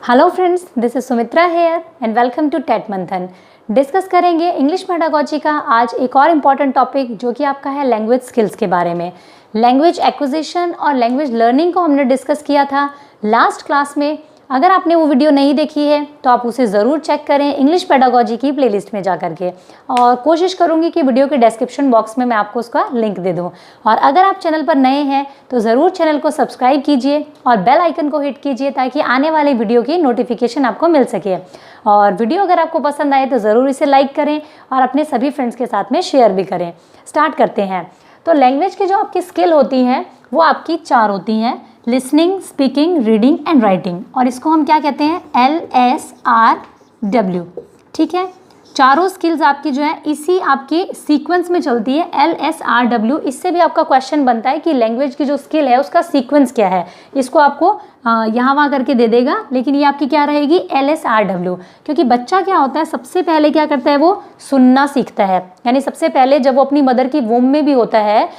Hello friends, this is Sumitra here and welcome to TET Manthan. Discuss करेंगे English pedagogy का आज एक और इम्पॉर्टेंट टॉपिक जो कि आपका है लैंग्वेज स्किल्स के बारे में। लैंग्वेज एक्विजिशन और लैंग्वेज लर्निंग को हमने डिस्कस किया था लास्ट क्लास में। अगर आपने वो वीडियो नहीं देखी है तो आप उसे ज़रूर चेक करें इंग्लिश पेडागोजी की प्लेलिस्ट में जा करके, और कोशिश करूँगी कि वीडियो के डिस्क्रिप्शन बॉक्स में मैं आपको उसका लिंक दे दूँ। और अगर आप चैनल पर नए हैं तो ज़रूर चैनल को सब्सक्राइब कीजिए और बेल आइकन को हिट कीजिए ताकि आने वाले वीडियो की नोटिफिकेशन आपको मिल सके। और वीडियो अगर आपको पसंद आए तो ज़रूर इसे लाइक करें और अपने सभी फ्रेंड्स के साथ में शेयर भी करें। स्टार्ट करते हैं। तो लैंग्वेज की जो आपकी स्किल होती हैं वो आपकी 4 होती हैं, listening, speaking, reading and writing. और इसको हम क्या कहते हैं? LSRW। ठीक है, चारों स्किल्स आपकी जो है इसी आपके सीक्वेंस में चलती है, LSRW। इससे भी आपका क्वेश्चन बनता है कि लैंग्वेज की जो स्किल है उसका सीक्वेंस क्या है। इसको आपको यहाँ वहाँ करके दे देगा, लेकिन ये आपकी क्या रहेगी? LSRW। क्योंकि बच्चा क्या होता है, सबसे पहले क्या करता है, वो सुनना सीखता है। यानी सबसे पहले जब वो अपनी मदर की वोम में भी होता है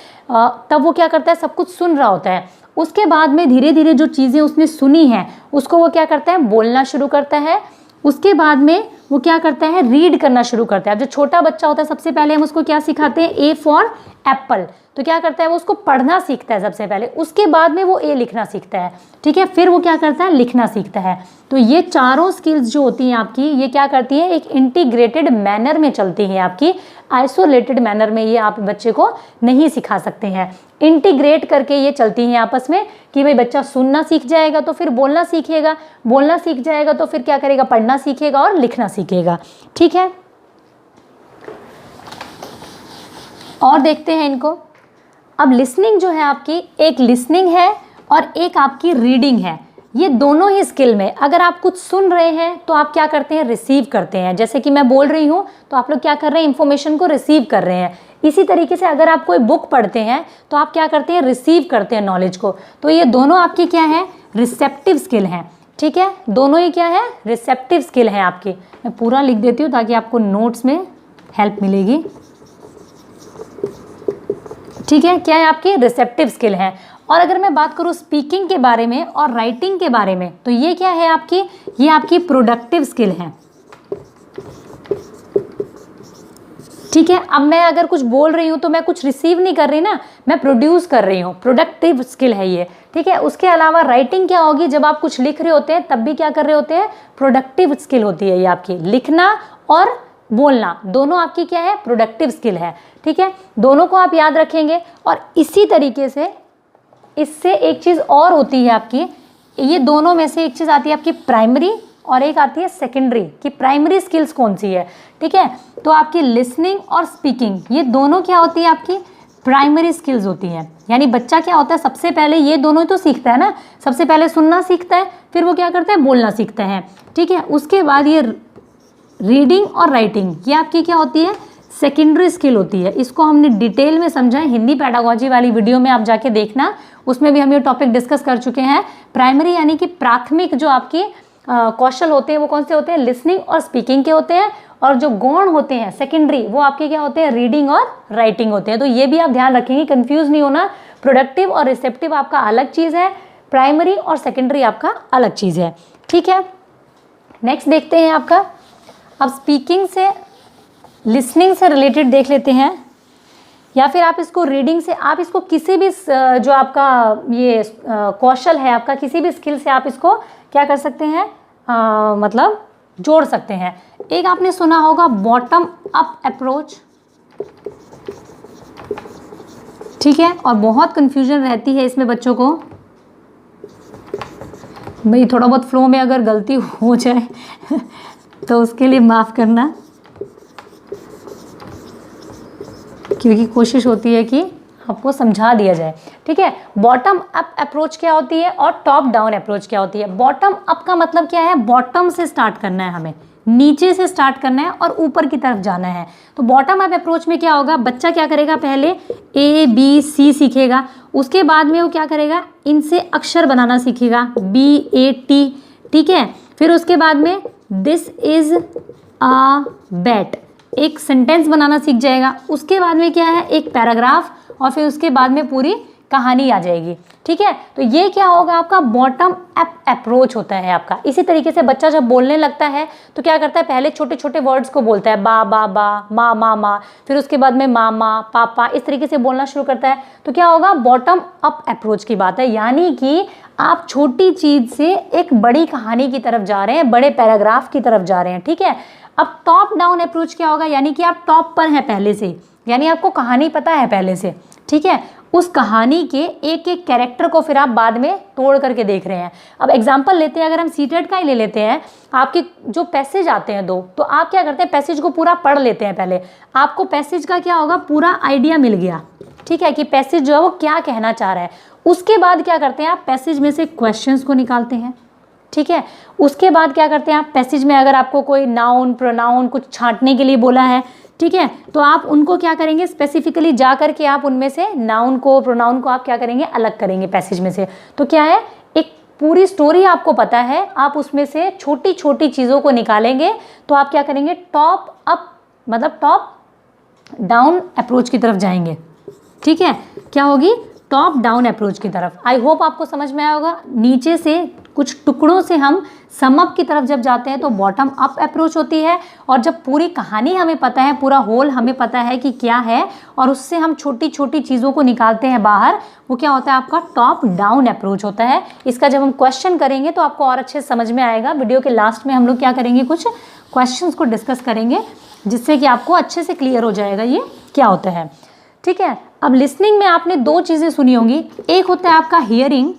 तब वो क्या करता है, सब कुछ सुन रहा होता है। उसके बाद में धीरे धीरे जो चीज़ें उसने सुनी हैं उसको वो क्या करता है, बोलना शुरू करता है। उसके बाद में वो क्या करता है, रीड करना शुरू करता है। अब जो छोटा बच्चा होता है सबसे पहले हम उसको क्या सिखाते हैं? A for Apple. तो क्या करता है, वो उसको पढ़ना सीखता है सबसे पहले, उसके बाद में वो A लिखना सीखता है। ठीक है, फिर वो क्या करता है, लिखना सीखता है। तो ये चारों स्किल्स जो होती हैं आपकी, ये क्या करती हैं, एक इंटीग्रेटेड मैनर में चलती हैं आपकी। आइसोलेटेड मैनर में ये आप बच्चे को नहीं सिखा सकते हैं। इंटीग्रेट करके ये चलती हैं आपस में कि भाई बच्चा सुनना सीख जाएगा तो फिर बोलना सीखेगा, बोलना सीख जाएगा तो फिर क्या करेगा, पढ़ना सीखेगा और लिखना सीखेगा। ठीक है, और देखते हैं इनको। अब लिसनिंग जो है आपकी, एक लिसनिंग है और एक आपकी रीडिंग है। ये दोनों ही स्किल में अगर आप कुछ सुन रहे हैं तो आप क्या करते हैं, रिसीव करते हैं। जैसे कि मैं बोल रही हूँ तो आप लोग क्या कर रहे हैं, इंफॉर्मेशन को रिसीव कर रहे हैं। इसी तरीके से अगर आप कोई बुक पढ़ते हैं तो आप क्या करते हैं, रिसीव करते हैं नॉलेज को। तो ये दोनों आपकी क्या है, रिसेप्टिव स्किल हैं। ठीक है, दोनों ही क्या है, रिसेप्टिव स्किल हैं आपकी। मैं पूरा लिख देती हूँ ताकि आपको नोट्स में हेल्प मिलेगी। ठीक है, क्या है आपकी, रिसेप्टिव स्किल है। और अगर मैं बात करूँ स्पीकिंग के बारे में और राइटिंग के बारे में तो ये क्या है आपकी, ये आपकी प्रोडक्टिव स्किल है। ठीक है, अब मैं अगर कुछ बोल रही हूँ तो मैं कुछ रिसीव नहीं कर रही ना, मैं प्रोड्यूस कर रही हूँ, प्रोडक्टिव स्किल है ये। ठीक है, उसके अलावा राइटिंग क्या होगी, जब आप कुछ लिख रहे होते हैं तब भी क्या कर रहे होते हैं, प्रोडक्टिव स्किल होती है ये आपकी। लिखना और बोलना दोनों आपकी क्या है, प्रोडक्टिव स्किल है। ठीक है, दोनों को आप याद रखेंगे। और इसी तरीके से इससे एक चीज़ और होती है आपकी, ये दोनों में से एक चीज़ आती है आपकी प्राइमरी और एक आती है सेकेंडरी। कि प्राइमरी स्किल्स कौन सी है? ठीक है, तो आपकी लिसनिंग और स्पीकिंग ये दोनों क्या होती है, आपकी प्राइमरी स्किल्स होती हैं। यानी बच्चा क्या होता है, सबसे पहले ये दोनों तो सीखता है ना, सबसे पहले सुनना सीखता है, फिर वो क्या करता है, बोलना सीखता है। ठीक है, उसके बाद ये रीडिंग और राइटिंग ये आपकी क्या होती है, सेकेंडरी स्किल होती है। इसको हमने डिटेल में समझा है हिंदी पेडागोजी वाली वीडियो में, आप जाके देखना, उसमें भी हम ये टॉपिक डिस्कस कर चुके हैं। प्राइमरी यानी कि प्राथमिक जो आपकी कौशल होते हैं वो कौन से होते हैं, लिसनिंग और स्पीकिंग के होते हैं। और जो गौण होते हैं सेकेंडरी, वो आपके क्या होते हैं, रीडिंग और राइटिंग होते हैं। तो ये भी आप ध्यान रखेंगे, कंफ्यूज नहीं होना। प्रोडक्टिव और रिसेप्टिव आपका अलग चीज़ है, प्राइमरी और सेकेंडरी आपका अलग चीज़ है। ठीक है, नेक्स्ट देखते हैं आपका। अब स्पीकिंग से, लिसनिंग से रिलेटेड देख लेते हैं, या फिर आप इसको रीडिंग से, आप इसको किसी भी जो आपका ये कौशल है आपका, किसी भी स्किल से आप इसको क्या कर सकते हैं, मतलब जोड़ सकते हैं। एक आपने सुना होगा बॉटम अप अप्रोच। ठीक है, और बहुत कंफ्यूजन रहती है इसमें बच्चों को। भाई थोड़ा बहुत फ्लो में अगर गलती हो जाए तो उसके लिए माफ़ करना, क्योंकि कोशिश होती है कि आपको समझा दिया जाए। ठीक है, बॉटम अप अप्रोच क्या होती है और टॉप डाउन अप्रोच क्या होती है। बॉटम अप का मतलब क्या है, बॉटम से स्टार्ट करना है हमें, नीचे से स्टार्ट करना है और ऊपर की तरफ जाना है। तो बॉटम अप अप्रोच में क्या होगा, बच्चा क्या करेगा, पहले ABC सीखेगा, उसके बाद में वो क्या करेगा, इनसे अक्षर बनाना सीखेगा, BAT। ठीक है, फिर उसके बाद में दिस इज अ बैट, एक सेंटेंस बनाना सीख जाएगा। उसके बाद में क्या है, एक पैराग्राफ, और फिर उसके बाद में पूरी कहानी आ जाएगी। ठीक है, तो ये क्या होगा आपका बॉटम अप अप्रोच होता है आपका। इसी तरीके से बच्चा जब बोलने लगता है तो क्या करता है, पहले छोटे छोटे वर्ड्स को बोलता है, बा बा बा, माँ माँ माँ, फिर उसके बाद में मामा पापा, इस तरीके से बोलना शुरू करता है। तो क्या होगा, बॉटम अप अप्रोच की बात है, यानी कि आप छोटी चीज से एक बड़ी कहानी की तरफ जा रहे हैं, बड़े पैराग्राफ की तरफ जा रहे हैं। ठीक है, अब टॉप डाउन अप्रोच क्या होगा, यानी कि आप टॉप पर हैं पहले से, यानी आपको कहानी पता है पहले से। ठीक है, उस कहानी के एक एक कैरेक्टर को फिर आप बाद में तोड़ करके देख रहे हैं। अब एग्जांपल लेते हैं, अगर हम सीटेट का ही ले लेते हैं, आपके जो पैसेज आते हैं दो, तो आप क्या करते हैं, पैसेज को पूरा पढ़ लेते हैं पहले। आपको पैसेज का क्या होगा, पूरा आइडिया मिल गया। ठीक है, कि पैसेज जो है वो क्या कहना चाह रहा है। उसके बाद क्या करते हैं, आप पैसेज में से क्वेश्चंस को निकालते हैं। ठीक है, उसके बाद क्या करते हैं, आप पैसेज में अगर आपको कोई नाउन प्रोनाउन कुछ छांटने के लिए बोला है, ठीक है, तो आप उनको क्या करेंगे, स्पेसिफिकली जा करके आप उनमें से नाउन को प्रोनाउन को आप क्या करेंगे, अलग करेंगे पैसेज में से। तो क्या है, एक पूरी स्टोरी आपको पता है, आप उसमें से छोटी छोटी चीज़ों को निकालेंगे। तो आप क्या करेंगे, टॉप अप मतलब टॉप डाउन अप्रोच की तरफ जाएंगे। ठीक है, क्या होगी, टॉप डाउन अप्रोच की तरफ। आई होप आपको समझ में आया होगा। नीचे से कुछ टुकड़ों से हम सम अप की तरफ जब जाते हैं तो बॉटम अप अप्रोच होती है, और जब पूरी कहानी हमें पता है, पूरा होल हमें पता है कि क्या है, और उससे हम छोटी छोटी चीज़ों को निकालते हैं बाहर, वो क्या होता है आपका टॉप डाउन अप्रोच होता है। इसका जब हम क्वेश्चन करेंगे तो आपको और अच्छे समझ में आएगा। वीडियो के लास्ट में हम लोग क्या करेंगे, कुछ क्वेश्चंस को डिस्कस करेंगे, जिससे कि आपको अच्छे से क्लियर हो जाएगा ये क्या होता है। ठीक है, अब लिसनिंग में आपने दो चीज़ें सुनी होंगी, एक होता है आपका हियरिंग,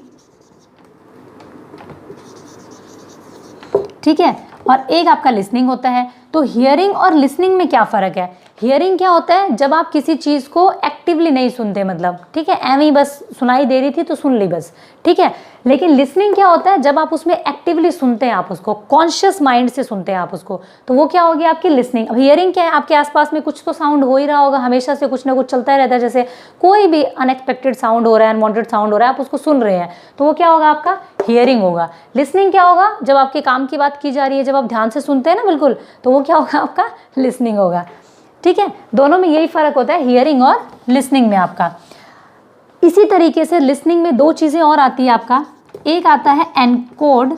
ठीक है, और एक आपका लिसनिंग होता है। तो हियरिंग और लिसनिंग में क्या फ़र्क है, हियरिंग क्या होता है, जब आप किसी चीज़ को एक्टिवली नहीं सुनते, मतलब ठीक है, एम ही बस सुनाई दे रही थी तो सुन ली बस। ठीक है, लेकिन लिसनिंग क्या होता है, जब आप उसमें एक्टिवली सुनते हैं, आप उसको कॉन्शियस माइंड से सुनते हैं आप उसको, तो वो क्या होगी आपकी लिसनिंग। अब हियरिंग क्या है, आपके आसपास में कुछ तो साउंड हो ही रहा होगा, हमेशा से कुछ ना कुछ चलता ही रहता है, जैसे कोई भी अनएक्सपेक्टेड साउंड हो रहा है, अनवांटेड साउंड हो रहा है, आप उसको सुन रहे हैं, तो वो क्या होगा आपका हियरिंग होगा। लिसनिंग क्या होगा, जब आपके काम की बात की जा रही है, जब आप ध्यान से सुनते हैं ना बिल्कुल, तो वो क्या होगा आपका लिसनिंग होगा। ठीक है, दोनों में यही फर्क होता है, हियरिंग और लिसनिंग में आपका। इसी तरीके से लिसनिंग में दो चीज़ें और आती है आपका, एक आता है एनकोड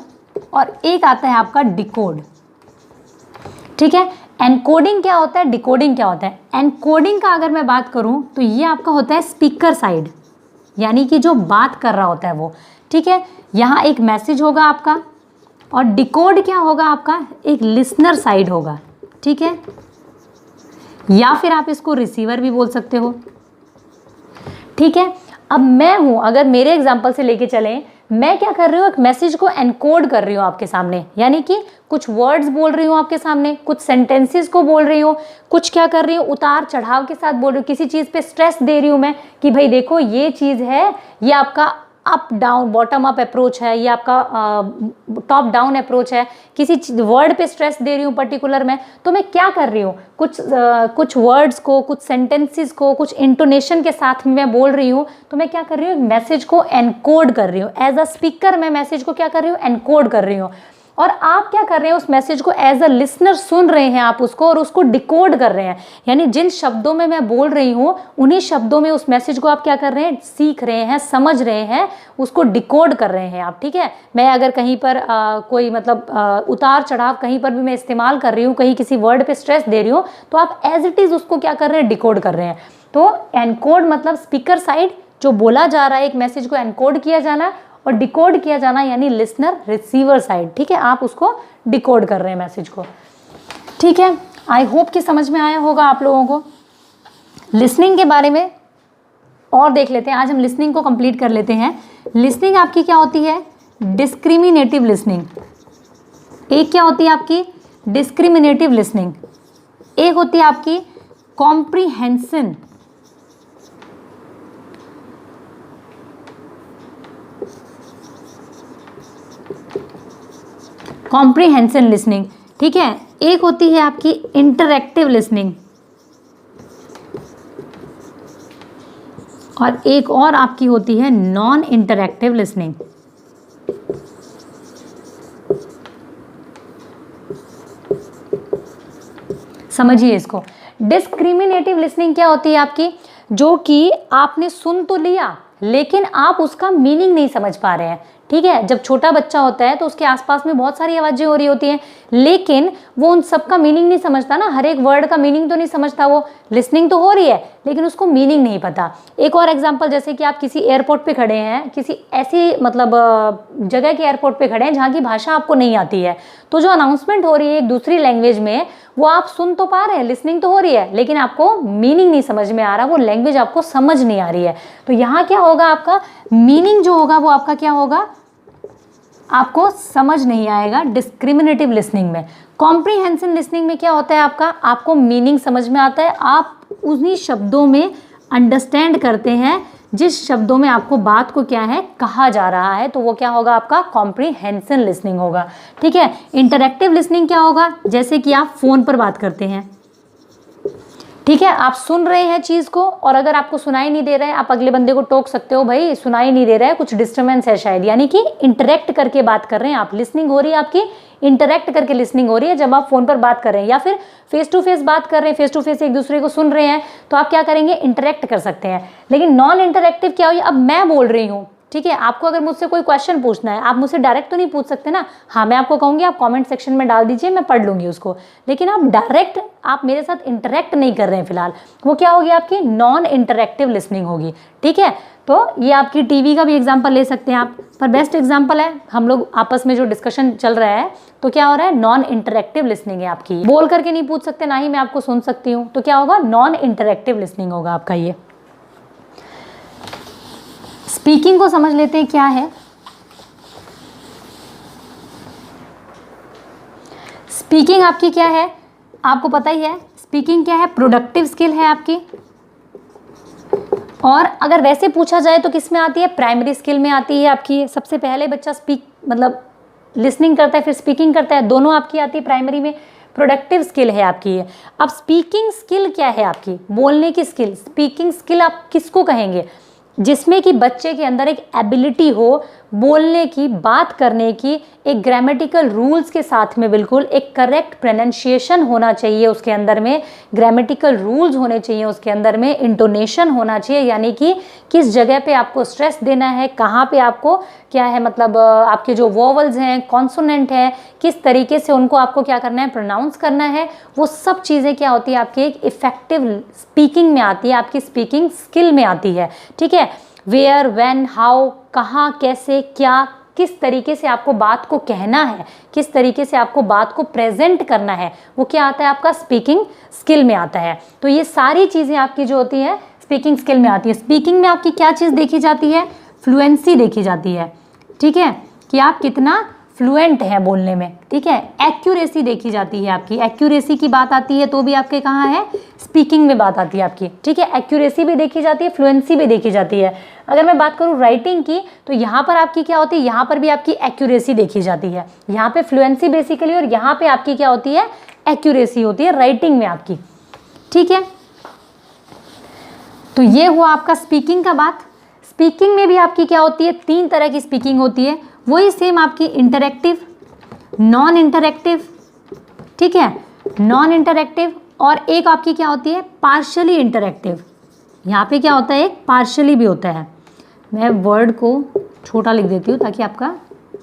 और एक आता है आपका डिकोड। ठीक है, एनकोडिंग क्या होता है, डिकोडिंग क्या होता है। एनकोडिंग का अगर मैं बात करूं तो ये आपका होता है स्पीकर साइड, यानी कि जो बात कर रहा होता है वो। ठीक है, यहाँ एक मैसेज होगा आपका, और डिकोड क्या होगा आपका, एक लिसनर साइड होगा। ठीक है, या फिर आप इसको रिसीवर भी बोल सकते हो। ठीक है, अब मैं हूं, अगर मेरे एग्जांपल से लेके चलें, मैं क्या कर रही हूँ, एक मैसेज को एनकोड कर रही हूँ आपके सामने, यानी कि कुछ वर्ड्स बोल रही हूँ आपके सामने, कुछ सेंटेंसेस को बोल रही हूँ, कुछ क्या कर रही हूँ, उतार चढ़ाव के साथ बोल रही हूँ, किसी चीज़ पे स्ट्रेस दे रही हूँ मैं कि भाई देखो ये चीज़ है, ये आपका up down bottom up approach है, ये आपका टॉप डाउन अप्रोच है, किसी वर्ड पे स्ट्रेस दे रही हूँ पर्टिकुलर में, तो मैं क्या कर रही हूँ, कुछ वर्ड्स को, कुछ सेंटेंसेस को, कुछ इंटोनेशन के साथ मैं बोल रही हूँ, तो मैं क्या कर रही हूँ, मैसेज को एनकोड कर रही हूँ। एज अ स्पीकर मैं मैसेज को क्या कर रही हूँ, एनकोड कर रही हूँ। और आप क्या कर रहे हैं, उस मैसेज को एज अ लिसनर सुन रहे हैं आप उसको, और उसको डिकोड कर रहे हैं, यानी जिन शब्दों में मैं बोल रही हूँ उन्हीं शब्दों में उस मैसेज को आप क्या कर रहे हैं, सीख रहे हैं, समझ रहे हैं, उसको डिकोड कर रहे हैं आप। ठीक है, मैं अगर कहीं पर कोई मतलब उतार चढ़ाव कहीं पर भी मैं इस्तेमाल कर रही हूँ, कहीं किसी वर्ड पे स्ट्रेस दे रही हूँ, तो आप एज इट इज़ उसको क्या कर रहे हैं, डिकोड कर रहे हैं। तो एनकोड मतलब स्पीकर साइड, जो बोला जा रहा है एक मैसेज को एनकोड किया जाना, और डिकोड किया जाना यानी लिसनर रिसीवर साइड। ठीक है, आप उसको डिकोड कर रहे हैं मैसेज को। ठीक है, आई होप कि समझ में आया होगा आप लोगों को। लिसनिंग के बारे में और देख लेते हैं, आज हम लिसनिंग को कंप्लीट कर लेते हैं। लिसनिंग आपकी क्या होती है, डिस्क्रिमिनेटिव लिसनिंग। एक क्या होती है आपकी, डिस्क्रिमिनेटिव लिसनिंग। एक होती है आपकी कॉम्प्रीहेंशन। Comprehension listening. ठीक है, एक होती है आपकी इंटरैक्टिव लिसनिंग, और एक और आपकी होती है नॉन इंटरैक्टिव लिसनिंग। समझिए इसको। डिस्क्रिमिनेटिव लिसनिंग क्या होती है आपकी, जो कि आपने सुन तो लिया लेकिन आप उसका मीनिंग नहीं समझ पा रहे हैं। ठीक है, जब छोटा बच्चा होता है तो उसके आसपास में बहुत सारी आवाज़ें हो रही होती हैं, लेकिन वो उन सब का मीनिंग नहीं समझता ना, हर एक वर्ड का मीनिंग तो नहीं समझता। वो लिसनिंग तो हो रही है लेकिन उसको मीनिंग नहीं पता। एक और एग्जांपल, जैसे कि आप किसी एयरपोर्ट पे खड़े हैं, किसी ऐसी मतलब जगह के एयरपोर्ट पे खड़े हैं जहाँ की भाषा आपको नहीं आती है, तो जो अनाउंसमेंट हो रही है एक दूसरी लैंग्वेज में, वो आप सुन तो पा रहे हैं, लिसनिंग तो हो रही है, लेकिन आपको मीनिंग नहीं समझ में आ रहा, वो लैंग्वेज आपको समझ नहीं आ रही है। तो यहाँ क्या होगा, आपका मीनिंग जो होगा वो आपका क्या होगा, आपको समझ नहीं आएगा डिस्क्रिमिनेटिव लिसनिंग में। कॉम्प्रीहेंसिव लिसनिंग में क्या होता है आपका, आपको मीनिंग समझ में आता है, आप उन्हीं शब्दों में अंडरस्टैंड करते हैं जिस शब्दों में आपको बात को क्या है कहा जा रहा है, तो वो क्या होगा, आपका कॉम्प्रीहेंसिव लिसनिंग होगा। ठीक है, इंटरैक्टिव लिसनिंग क्या होगा, जैसे कि आप फ़ोन पर बात करते हैं, ठीक है, आप सुन रहे हैं चीज़ को और अगर आपको सुनाई नहीं दे रहा है, आप अगले बंदे को टोक सकते हो, भाई सुनाई नहीं दे रहा है, कुछ डिस्टर्बेंस है शायद, यानी कि इंटरेक्ट करके बात कर रहे हैं आप, लिसनिंग हो रही है आपकी, इंटरेक्ट करके लिसनिंग हो रही है जब आप फोन पर बात कर रहे हैं, या फिर फेस टू फेस बात कर रहे हैं, फेस टू फेस एक दूसरे को सुन रहे हैं, तो आप क्या करेंगे, इंटरेक्ट कर सकते हैं। लेकिन नॉन इंटरेक्टिव क्या हुई, अब मैं बोल रही हूँ, ठीक है, आपको अगर मुझसे कोई क्वेश्चन पूछना है, आप मुझसे डायरेक्ट तो नहीं पूछ सकते ना, हाँ मैं आपको कहूँगी आप कमेंट सेक्शन में डाल दीजिए, मैं पढ़ लूँगी उसको, लेकिन आप डायरेक्ट आप मेरे साथ इंटरेक्ट नहीं कर रहे हैं फिलहाल, वो क्या होगी, आपकी नॉन इंटरेक्टिव लिसनिंग होगी। ठीक है, तो ये आपकी टीवी का भी एग्जाम्पल ले सकते हैं आप, पर बेस्ट एग्जाम्पल है, हम लोग आपस में जो डिस्कशन चल रहा है तो क्या हो रहा है, नॉन इंटरेक्टिव लिसनिंग है आपकी, बोल करके नहीं पूछ सकते, ना ही मैं आपको सुन सकती हूँ, तो क्या होगा, नॉन इंटरेक्टिव लिसनिंग होगा आपका ये। स्पीकिंग को समझ लेते हैं क्या है। स्पीकिंग आपकी क्या है, आपको पता ही है, स्पीकिंग क्या है, प्रोडक्टिव स्किल है आपकी, और अगर वैसे पूछा जाए तो किस में आती है, प्राइमरी स्किल में आती है आपकी। सबसे पहले बच्चा स्पीक मतलब लिसनिंग करता है फिर स्पीकिंग करता है, दोनों आपकी आती है प्राइमरी में, प्रोडक्टिव स्किल है आपकी ये। अब स्पीकिंग स्किल क्या है आपकी, बोलने की स्किल, स्पीकिंग स्किल आप किसको कहेंगे, जिसमें कि बच्चे के अंदर एक एबिलिटी हो बोलने की, बात करने की, एक ग्रामेटिकल रूल्स के साथ में, बिल्कुल एक करेक्ट प्रोनाउंसिएशन होना चाहिए उसके अंदर में, ग्रामेटिकल रूल्स होने चाहिए उसके अंदर में, इंटोनेशन होना चाहिए, यानी कि किस जगह पे आपको स्ट्रेस देना है, कहाँ पे आपको क्या है, मतलब आपके जो वोवल्स हैं, कॉन्सोनेंट हैं, किस तरीके से उनको आपको क्या करना है, प्रोनाउंस करना है, वो सब चीज़ें क्या होती है आपकी एक इफेक्टिव स्पीकिंग में आती है, आपकी स्पीकिंग स्किल में आती है। ठीक है, वेयर, व्हेन, हाउ, कहाँ, कैसे, क्या, किस तरीके से आपको बात को कहना है, किस तरीके से आपको बात को प्रेजेंट करना है, वो क्या आता है आपका स्पीकिंग स्किल में आता है। तो ये सारी चीज़ें आपकी जो होती है स्पीकिंग स्किल में आती है। स्पीकिंग में आपकी क्या चीज़ देखी जाती है, फ्लुएंसी देखी जाती है। ठीक है, कि आप कितना फ्लुएंट है बोलने में। ठीक है, एक्यूरेसी देखी जाती है आपकी, एक्यूरेसी की बात आती है तो भी आपके कहाँ है, स्पीकिंग में बात आती है आपकी। ठीक है, एक्यूरेसी भी देखी जाती है, फ्लुएंसी भी देखी जाती है। अगर मैं बात करूँ राइटिंग की तो यहाँ पर आपकी क्या होती है, यहाँ पर भी आपकी एक्यूरेसी देखी जाती है, यहाँ पे फ्लुएंसी बेसिकली, और यहाँ पे आपकी क्या होती है, एक्यूरेसी होती है राइटिंग में आपकी। ठीक है, तो ये हुआ आपका स्पीकिंग का बात। स्पीकिंग में भी आपकी क्या होती है, 3 तरह की स्पीकिंग होती है, वही सेम आपकी इंटरैक्टिव, नॉन इंटरैक्टिव, ठीक है, नॉन इंटरैक्टिव, और एक आपकी क्या होती है, पार्शियली इंटरैक्टिव। यहाँ पे क्या होता है, एक पार्शियली भी होता है। मैं वर्ड को छोटा लिख देती हूँ ताकि आपका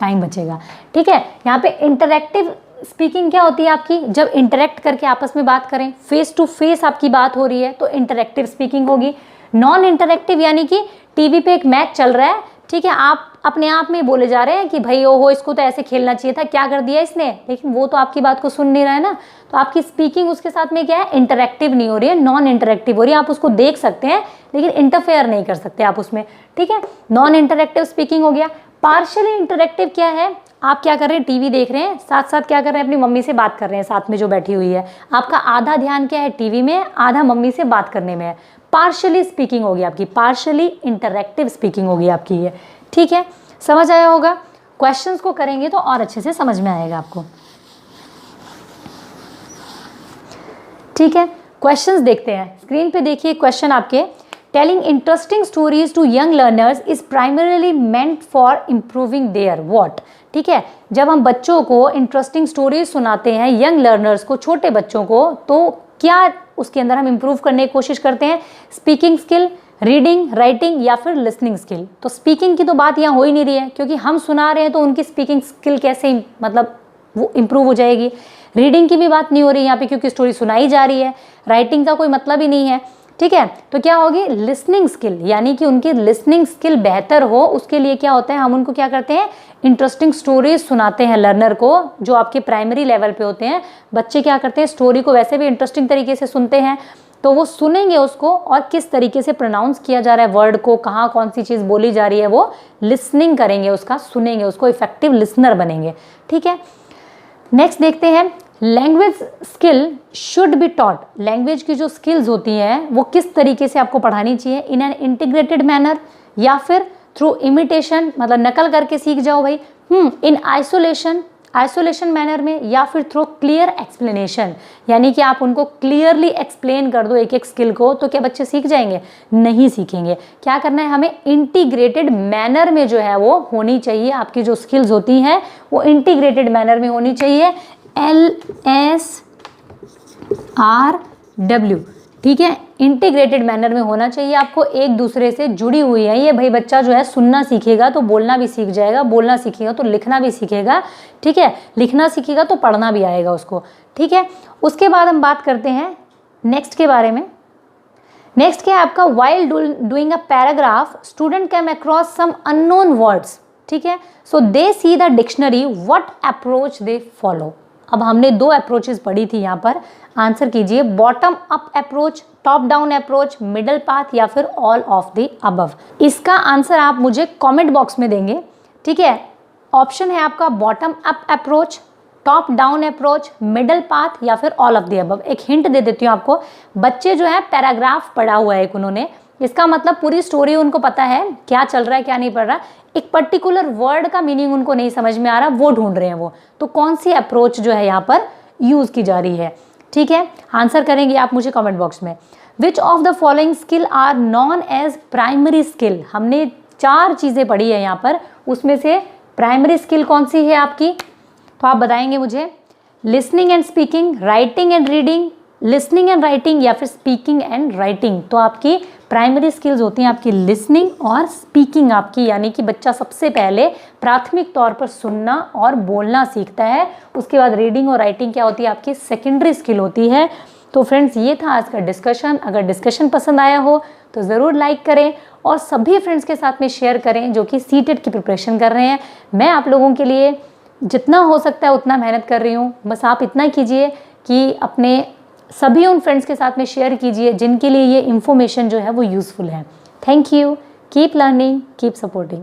टाइम बचेगा। ठीक है, यहाँ पे इंटरैक्टिव स्पीकिंग क्या होती है आपकी, जब इंटरैक्ट करके आपस में बात करें, फेस टू फेस आपकी बात हो रही है तो इंटरैक्टिव स्पीकिंग होगी। नॉन इंटरैक्टिव यानी कि टीवी पे एक मैच चल रहा है, ठीक है, आप अपने आप में बोले जा रहे हैं कि भाई ओहो इसको तो ऐसे खेलना चाहिए था, क्या कर दिया इसने, लेकिन वो तो आपकी बात को सुन नहीं रहा है ना, तो आपकी स्पीकिंग उसके साथ में क्या है, इंटरैक्टिव नहीं हो रही है, नॉन इंटरैक्टिव हो रही है। आप उसको देख सकते हैं लेकिन इंटरफेयर नहीं कर सकते आप उसमें। ठीक है, नॉन इंटरैक्टिव स्पीकिंग हो गया। पार्शियली इंटरैक्टिव क्या है, आप क्या कर रहे हैं, टीवी देख रहे हैं, साथ साथ क्या कर रहे हैं, अपनी मम्मी से बात कर रहे हैं साथ में जो बैठी हुई है, आपका आधा ध्यान क्या है, टीवी में, आधा मम्मी से बात करने में है। पार्शियली स्पीकिंग होगी आपकी, पार्शियली इंटरैक्टिव स्पीकिंग होगी आपकी ये। ठीक है, समझ आया होगा। क्वेश्चंस को करेंगे तो और अच्छे से समझ में आएगा आपको। ठीक है, क्वेश्चंस देखते हैं, स्क्रीन पे देखिए क्वेश्चन आपके। Telling interesting stories to young learners is primarily meant for improving their what. ठीक है, जब हम बच्चों को इंटरेस्टिंग स्टोरीज सुनाते हैं, यंग लर्नर्स को, छोटे बच्चों को, तो क्या उसके अंदर हम इम्प्रूव करने की कोशिश करते हैं, स्पीकिंग स्किल, रीडिंग, राइटिंग या फिर लिसनिंग स्किल। तो स्पीकिंग की तो बात यहाँ हो ही नहीं रही है, क्योंकि हम सुना रहे हैं तो उनकी स्पीकिंग स्किल कैसे मतलब वो इम्प्रूव हो जाएगी। रीडिंग की भी बात नहीं हो रही यहाँ पे, क्योंकि स्टोरी सुनाई जा रही है। राइटिंग का कोई मतलब ही नहीं है, ठीक है। तो क्या होगी, लिसनिंग स्किल, यानी कि उनकी लिसनिंग स्किल बेहतर हो, उसके लिए क्या होता है, हम उनको क्या करते हैं, इंटरेस्टिंग स्टोरीज सुनाते हैं लर्नर को, जो आपके प्राइमरी लेवल पे होते हैं। बच्चे क्या करते हैं, स्टोरी को वैसे भी इंटरेस्टिंग तरीके से सुनते हैं, तो वो सुनेंगे उसको, और किस तरीके से प्रोनाउंस किया जा रहा है वर्ड को, कहाँ कौन सी चीज़ बोली जा रही है, वो लिसनिंग करेंगे, उसका सुनेंगे, उसको इफेक्टिव लिसनर बनेंगे, ठीक है। नेक्स्ट देखते हैं, language skill should be taught. Language की जो स्किल्स होती हैं वो किस तरीके से आपको पढ़ानी चाहिए, इन एन इंटीग्रेटेड मैनर या फिर थ्रू इमिटेशन, मतलब नकल करके सीख जाओ भाई, इन आइसोलेशन मैनर में, या फिर थ्रू क्लियर एक्सप्लेनेशन, यानी कि आप उनको क्लियरली एक्सप्लेन कर दो एक एक स्किल को, तो क्या बच्चे सीख जाएंगे? नहीं सीखेंगे। क्या करना है हमें, इंटीग्रेटेड मैनर में जो है वो होनी चाहिए, आपकी जो स्किल्स होती हैं वो इंटीग्रेटेड मैनर में होनी चाहिए, LSRW, ठीक है, इंटीग्रेटेड मैनर में होना चाहिए, आपको एक दूसरे से जुड़ी हुई है ये। भाई बच्चा जो है सुनना सीखेगा तो बोलना भी सीख जाएगा, बोलना सीखेगा तो लिखना भी सीखेगा, ठीक है, लिखना सीखेगा तो पढ़ना भी आएगा उसको, ठीक है। उसके बाद हम बात करते हैं नेक्स्ट के बारे में। नेक्स्ट क्या है आपका, while doing a paragraph student came across some unknown words, ठीक है, so they see the dictionary, what approach they follow. अब हमने दो अप्रोचेस पढ़ी थी यहाँ पर, आंसर कीजिए, bottom up approach, top down approach, middle path या फिर ऑल ऑफ द अबव। इसका आंसर आप मुझे कमेंट बॉक्स में देंगे, ठीक है। ऑप्शन है आपका bottom up approach, top down approach, middle path या फिर ऑल ऑफ द अबव। एक हिंट दे देती हूँ आपको, बच्चे जो है पैराग्राफ पढ़ा हुआ है एक उन्होंने, इसका मतलब पूरी स्टोरी उनको पता है, क्या चल रहा है क्या नहीं पढ़ रहा, एक पर्टिकुलर वर्ड का मीनिंग उनको नहीं समझ में आ रहा, वो ढूंढ रहे हैं वो, तो कौन सी अप्रोच जो है यहाँ पर यूज की जा रही है, ठीक है। आंसर करेंगे आप मुझे कमेंट बॉक्स में। Which of the following skill are known as primary skill. हमने 4 चीज़ें पढ़ी है यहाँ पर, उसमें से प्राइमरी स्किल कौन सी है आपकी, तो आप बताएंगे मुझे, listening and speaking, writing and reading, listening and writing या फिर स्पीकिंग एंड राइटिंग। तो आपकी प्राइमरी स्किल्स होती हैं आपकी लिसनिंग और स्पीकिंग आपकी, यानी कि बच्चा सबसे पहले प्राथमिक तौर पर सुनना और बोलना सीखता है, उसके बाद रीडिंग और राइटिंग क्या होती है आपकी सेकेंडरी स्किल होती है। तो फ्रेंड्स ये था आज का डिस्कशन। अगर डिस्कशन पसंद आया हो तो ज़रूर लाइक करें और सभी फ्रेंड्स के साथ में शेयर करें जो कि सीटेट की प्रिपरेशन कर रहे हैं। मैं आप लोगों के लिए जितना हो सकता है उतना मेहनत कर रही हूँ, बस आप इतना कीजिए कि अपने सभी उन फ्रेंड्स के साथ में शेयर कीजिए जिनके लिए ये इन्फॉर्मेशन जो है वो यूज़फुल है। Thank you, keep learning, keep supporting.